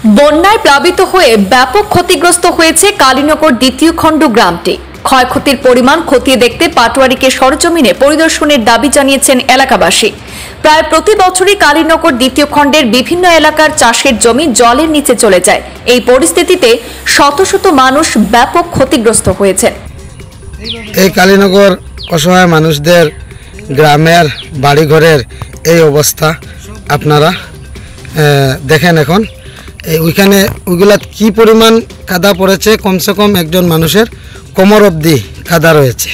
বন্যায় প্লাবিত হয়ে ব্যাপক ক্ষতিগ্রস্ত হয়েছে কালীনগর দ্বিতীয় খণ্ড গ্রামটি। ক্ষয়ক্ষতির পরিমাণ খতিয়ে দেখতে পাটোয়ারিকে সরজমিনে পরিদর্শনের দাবি জানিয়েছেন এলাকাবাসী। প্রায় প্রতি বছরই কালীনগর দ্বিতীয় খণ্ডের বিভিন্ন এলাকার চাষের জমি জলের নিচে চলে যায়। এই পরিস্থিতিতে শত শত মানুষ ব্যাপক ক্ষতিগ্রস্ত হয়েছেন। এই কালীনগর অসহায় মানুষদের গ্রামের বাড়িঘরের এই অবস্থা আপনারা দেখেন। এখন ওইখানে ওইগুলা কি পরিমাণ কাদা পড়েছে, কমসে কম একজন মানুষের কোমর অবধি কাদা রয়েছে।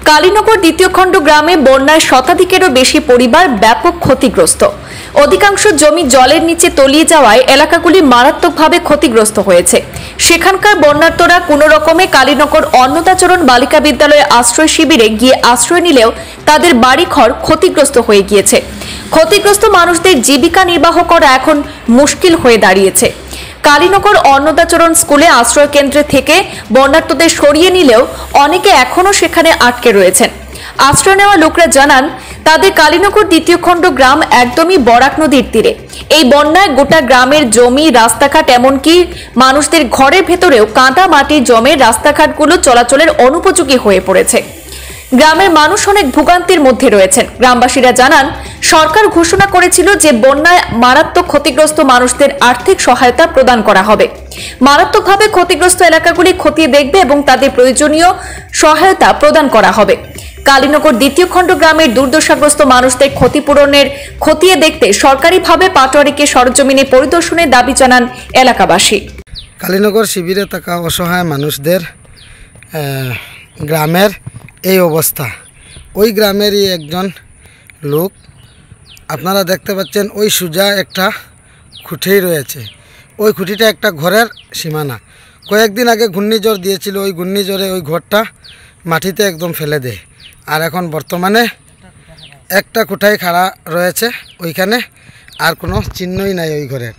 কালীনগর দ্বিতীয় খণ্ড গ্রামে বন্যায় শতাধিকেরও বেশি পরিবার ব্যাপক ক্ষতিগ্রস্ত। অধিকাংশ জমি জলের নিচে তলিয়ে যাওয়ায় এলাকাগুলি মারাত্মকভাবে ক্ষতিগ্রস্ত হয়েছে। সেখানকার বন্যার্তরা কোনো রকমে কালীনগর অন্নদাচরণ বালিকা বিদ্যালয়ে আশ্রয় শিবিরে গিয়ে আশ্রয় নিলেও তাদের বাড়িঘর ক্ষতিগ্রস্ত হয়ে গিয়েছে। ক্ষতিগ্রস্ত মানুষদের জীবিকা নির্বাহ করা এখন মুশকিল হয়ে দাঁড়িয়েছে। কালীনগর অন্নদাচরণ স্কুলে আশ্রয় কেন্দ্রে থেকে বন্যার্তদের সরিয়ে নিলেও অনেকে এখনও সেখানে আটকে রয়েছেন। আশ্রয় নেওয়া লোকরা জানান, তাদের কালীনগর দ্বিতীয় খণ্ড গ্রাম একদমই বরাক নদীর তীরে। এই বন্যায় গোটা গ্রামের জমি, রাস্তাঘাট, এমনকি মানুষদের ঘরের ভেতরেও কাদা মাটি জমে রাস্তাঘাটগুলো চলাচলের অনুপযোগী হয়ে পড়েছে। গ্রামের মানুষ অনেক ভোগান্তির মধ্যে রয়েছেন। গ্রামবাসীরা জানান, সরকার ঘোষণা করেছিল যে বন্যায় মারাত্মক ক্ষতিগ্রস্ত মানুষদের আর্থিক সহায়তা প্রদান করা হবে। মারাত্মকভাবে ক্ষতিগ্রস্ত এলাকাগুলি খতিয়ে দেখবে এবং তাদের প্রয়োজনীয় সহায়তা প্রদান করা হবে। কালীনগর দ্বিতীয় খণ্ড গ্রামের দুর্দশাগ্রস্ত মানুষদের ক্ষতিপূরণের খতিয়ে দেখতে সরকারিভাবে পাটোয়ারিকে সরজমিনে পরিদর্শনের দাবি জানান এলাকাবাসী। কালীনগর শিবিরে থাকা অসহায় মানুষদের গ্রামের এই অবস্থা। ওই গ্রামেরই একজন লোক আপনারা দেখতে পাচ্ছেন, ওই সোজা একটা খুঁটি রয়েছে। ওই খুঁটিটা একটা ঘরের সীমানা। কয়েকদিন আগে ঘূর্ণিঝড় দিয়েছিল, ওই ঘূর্ণিঝড়ে ওই ঘরটা মাটিতে একদম ফেলে দেয়। আর এখন বর্তমানে একটা খুঁটাই খাড়া রয়েছে ওইখানে, আর কোনো চিহ্নই নাই ওই ঘরের।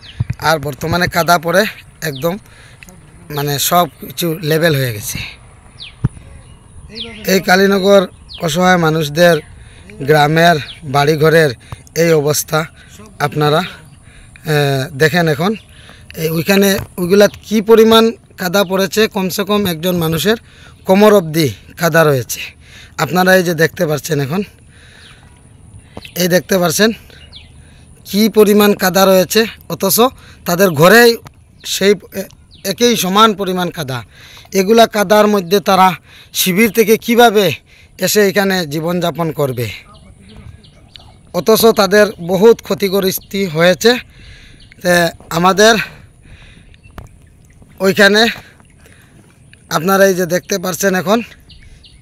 আর বর্তমানে কাদা পড়ে একদম মানে সব কিছু লেভেল হয়ে গেছে। এই কালীনগর অসহায় মানুষদের গ্রামের বাড়িঘরের এই অবস্থা আপনারা দেখেন। এখন ওইখানে ওইগুলা কি পরিমাণ কাদা পড়েছে, কমসে কম একজন মানুষের কোমর অবধি কাদা রয়েছে। আপনারা এই যে দেখতে পাচ্ছেন, এখন এই দেখতে পাচ্ছেন কি পরিমাণ কাদা রয়েছে, অথচ তাদের ঘরে সেই একই সমান পরিমাণ কাদা। এগুলা কাদার মধ্যে তারা শিবির থেকে কিভাবে এসে এখানে জীবনযাপন করবে, অথচ তাদের বহুত ক্ষতিগ্রস্ত হয়েছে। আমাদের ওইখানে আপনারা এই যে দেখতে পাচ্ছেন এখন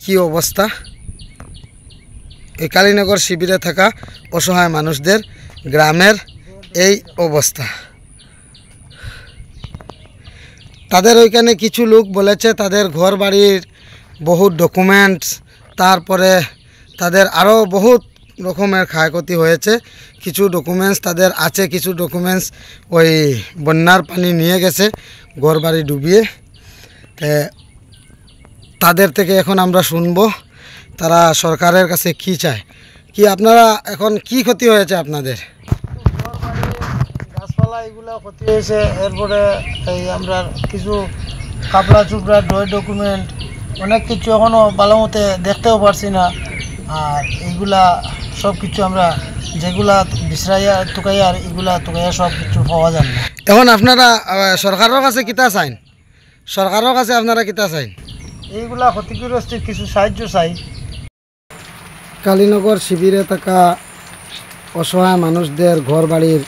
কি অবস্থা। এই কালীনগর শিবিরে থাকা অসহায় মানুষদের গ্রামের এই অবস্থা। তাদের ওইখানে কিছু লোক বলেছে তাদের ঘর বাড়ির বহুত ডকুমেন্টস, তারপরে তাদের আরও বহুত রকমের ক্ষয়ক্ষতি হয়েছে। কিছু ডকুমেন্টস তাদের আছে, কিছু ডকুমেন্টস ওই বন্যার পানি নিয়ে গেছে ঘর বাড়ি ডুবিয়ে। তাদের থেকে এখন আমরা শুনবো তারা সরকারের কাছে কি চায়। কি আপনারা এখন কি ক্ষতি হয়েছে আপনাদের? গাছপালা এগুলো ক্ষতি হয়েছে। এরপরে এই আমরা কিছু কাপড়া চুপড়া ডকুমেন্ট অনেক কিছু এখনও ভালো মতে দেখতেও পারছি না। আর এইগুলা সব কিছু আমরা যেগুলা বিশ্রাইয়া তুকাইয়া আর এগুলা তুকাইয়া সব কিছু পাওয়া যায় না। এখন আপনারা সরকারের কাছে কিতা চাইন? সরকারের কাছে আপনারা কিতা চাইন? এইগুলা ক্ষতিগ্রস্ত কিছু সাহায্য চাই। কালীনগর শিবিরে থাকা অসহায় মানুষদের ঘর বাড়ির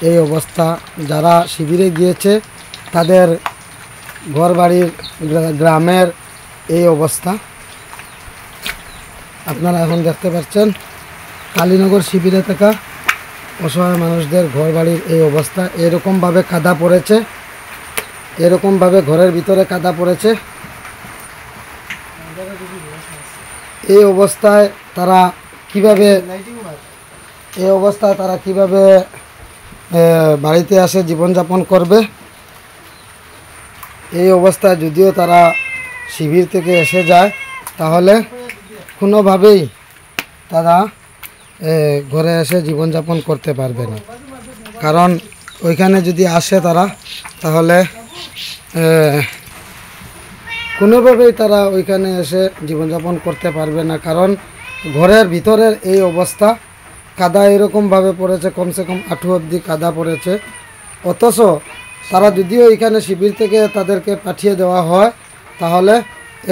এই অবস্থা। যারা শিবিরে গিয়েছে তাদের ঘর বাড়ির গ্রামের এই অবস্থা আপনারা এখন দেখতে পাচ্ছেন। কালীনগর শিবিরে থাকা অসহায় মানুষদের ঘর বাড়ির এই অবস্থা। এরকমভাবে কাদা পড়েছে, এরকমভাবে ঘরের ভিতরে কাদা পড়েছে। এই অবস্থায় তারা কিভাবে বাড়িতে আসে জীবনযাপন করবে? এই অবস্থায় যদিও তারা শিবির থেকে এসে যায়, তাহলে কোনোভাবেই তারা ঘরে এসে জীবনযাপন করতে পারবে না। কারণ ওইখানে যদি আসে তারা তাহলে কোনোভাবেই তারা ওইখানে এসে জীবনযাপন করতে পারবে না, কারণ ঘরের ভিতরের এই অবস্থা, কাদা এরকমভাবে পড়েছে, কমসে কম 8 অবধি কাদা পড়েছে। অথচ তারা যদিও এখানে শিবির থেকে তাদেরকে পাঠিয়ে দেওয়া হয়, তাহলে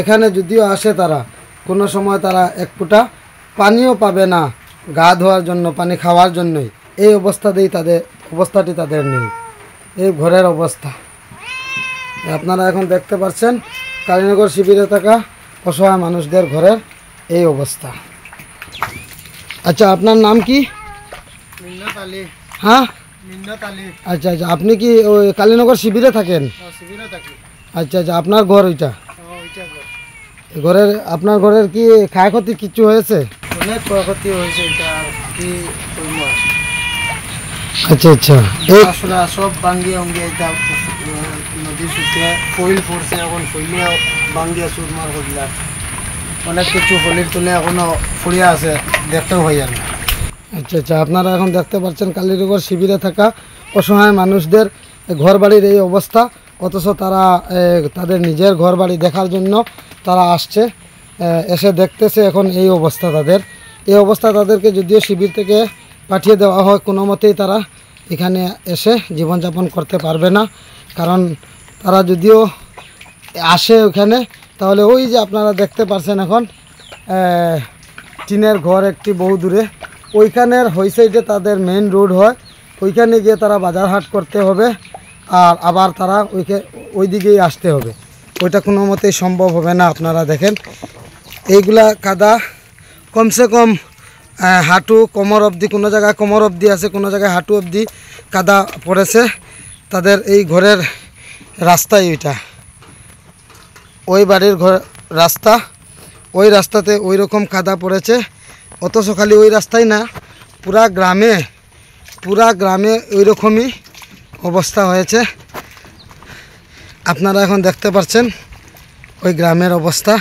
এখানে যদিও আসে তারা কোনো সময় তারা এক ফোঁটা পানিও পাবে না গা ধোয়ার জন্য, পানি খাওয়ার জন্যই। এই অবস্থাটি তাদের নেই, এই ঘরের অবস্থা আপনারা এখন দেখতে পাচ্ছেন। কালীনগর শিবিরে থাকা অসহায় মানুষদের ঘরের এই অবস্থা। আচ্ছা, আপনার নাম কি? মিন্নত আলী। হ্যাঁ, মিন্নত আলী। আচ্ছা আচ্ছা, আপনি কি ওই কালীনগর শিবিরে থাকেন? শিবিরে থাকি। আচ্ছা আচ্ছা, আপনার ঘর ওইটা? ওইটা ঘরের আপনার ঘরের কি ক্ষয়ক্ষতি কিছু হয়েছে? অনেক ক্ষয়ক্ষতি হয়েছে, এটা কি করবো। আচ্ছা আচ্ছা, এই আসলে সব ভাঙ্গিয়ে অঙ্গিয়ে এটা নদীর সুতে ফইল পড়ছে, এখন ফইলেও ভাঙ্গিয়ে চুরমার করলাম। অনেক কিছু ফলির তুলে এখনো ফুরিয়ে আছে, দেখতেও হয় আর না। আচ্ছা আচ্ছা, আপনারা এখন দেখতে পাচ্ছেন কালীনগর শিবিরে থাকা অসহায় মানুষদের ঘর বাড়ির এই অবস্থা। অথচ তারা তাদের নিজের ঘর বাড়ি দেখার জন্য তারা আসছে, এসে দেখতেছে এখন এই অবস্থা তাদের। এই অবস্থা তাদেরকে যদিও শিবির থেকে পাঠিয়ে দেওয়া হয়, কোনো মতেই তারা এখানে এসে জীবনযাপন করতে পারবে না, কারণ তারা যদিও আসে ওখানে, তাহলে ওই যে আপনারা দেখতে পাচ্ছেন এখন টিনের ঘর একটি বহু দূরে, ওইখানের ওই সাইডে তাদের মেইন রোড হয়, ওইখানে গিয়ে তারা বাজার হাট করতে হবে, আর আবার তারা ওই দিকেই আসতে হবে। ওইটা কোনো মতেই সম্ভব হবে না। আপনারা দেখেন এইগুলা কাদা কমসে কম হাঁটু কোমর অবধি, কোনো জায়গায় কোমর অবধি আছে, কোনো জায়গায় হাঁটু অবধি কাদা পড়েছে। তাদের এই ঘরের রাস্তাই ওইটা, ওই বাড়ির রাস্তা, ওই রাস্তাতে ওই রকম কাদা পড়েছে। অথচ খালি ওই রাস্তায় না, পুরা গ্রামে ওই রকমই অবস্থা হয়েছে। আপনারা এখন দেখতে পাচ্ছেন ওই গ্রামের অবস্থা।